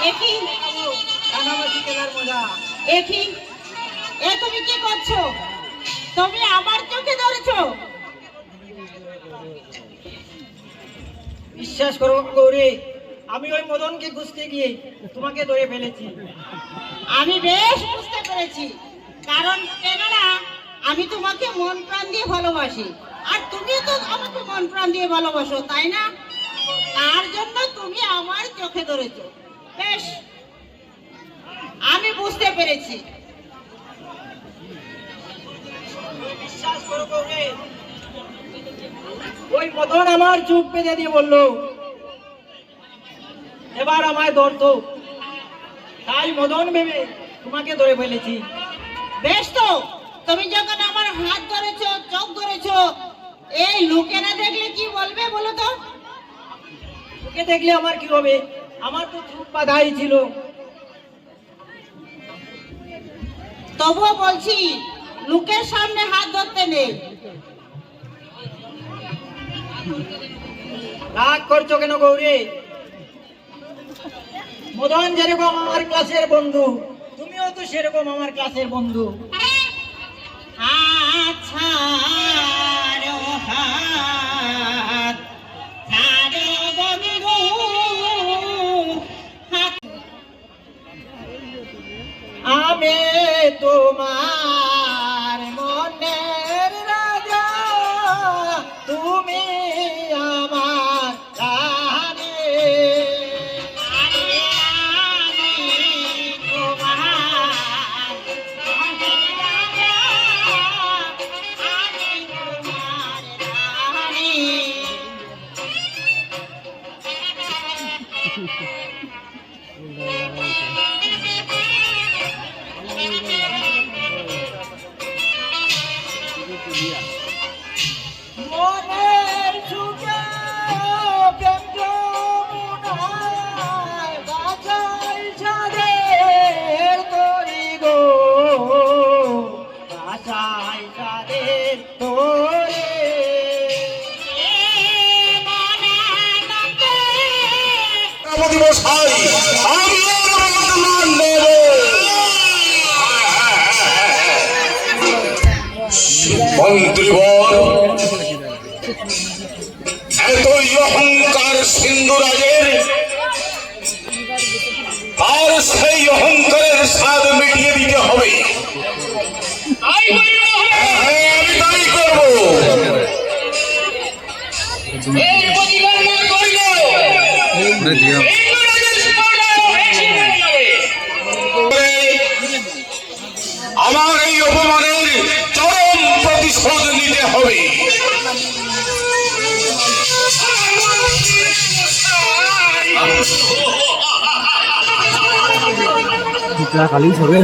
একই কানামাছি খেলার মজা। একই তুমি কি করছো? তুমি আমার চোখে ধরেছো? বিশ্বাস করো গৌরী, আমি ওই মদনকে খুঁজতে গিয়ে তোমাকে ধরে ফেলেছি। আমি বেশ বুঝতে পেরেছি, কারণ কেননা আমি তোমাকে মন প্রাণ দিয়ে ভালোবাসি, আর তুমিও তো আমাকে মন প্রাণ দিয়ে ভালোবাসো, তাই না? তার জন্য তুমি আমার চোখে ধরেছো। বেশ, আমি বুঝতে পেরেছি। বিশ্বাস করো গৌরী, ওই মদন আমার চুপ বেঁধে দিয়ে বললো এবার আমায় ধরতো, তাই মদন ভেবে তোমাকে ধরে ফেলেছি। বেশ, তো তুমি যখন আমার হাত ধরেছো, চোখ ধরেছো, এই লোকেরা দেখলে কি বলবে বলো তো? ওকে দেখলে আমার কি হবে? আমার তো চুপ বাঁধাই ছিল। তবুও বলছি, লোকের সামনে হাত ধরতে নেই। রাগ করছো কেন গৌরী? মদন যেরকম আমার ক্লাসের বন্ধু, তুমিও তো সেরকম আমার ক্লাসের বন্ধু। হাত ছাড়ো, হাত ছাড়ো বন্ধু, হাত। আমি তোমার মনের রাজা, তুমি আমার রানী। আমি তোমার মনের রাজা, আমি তোমার রানী। মনের সুখে প্রেম যমুনায় বাঁচাই সাদের তরি গো, বাঁচাই সাদের তরি। মন্ত্রীবর, এতই অহংকার সিন্ধুরাজের, আর সেই অহংকারের স্বাদ মিটিয়ে দিতে হবে। আমি তাই করবো। আমার এই অপমানের চরম প্রতিশোধ নিতে হবে। খালি সবে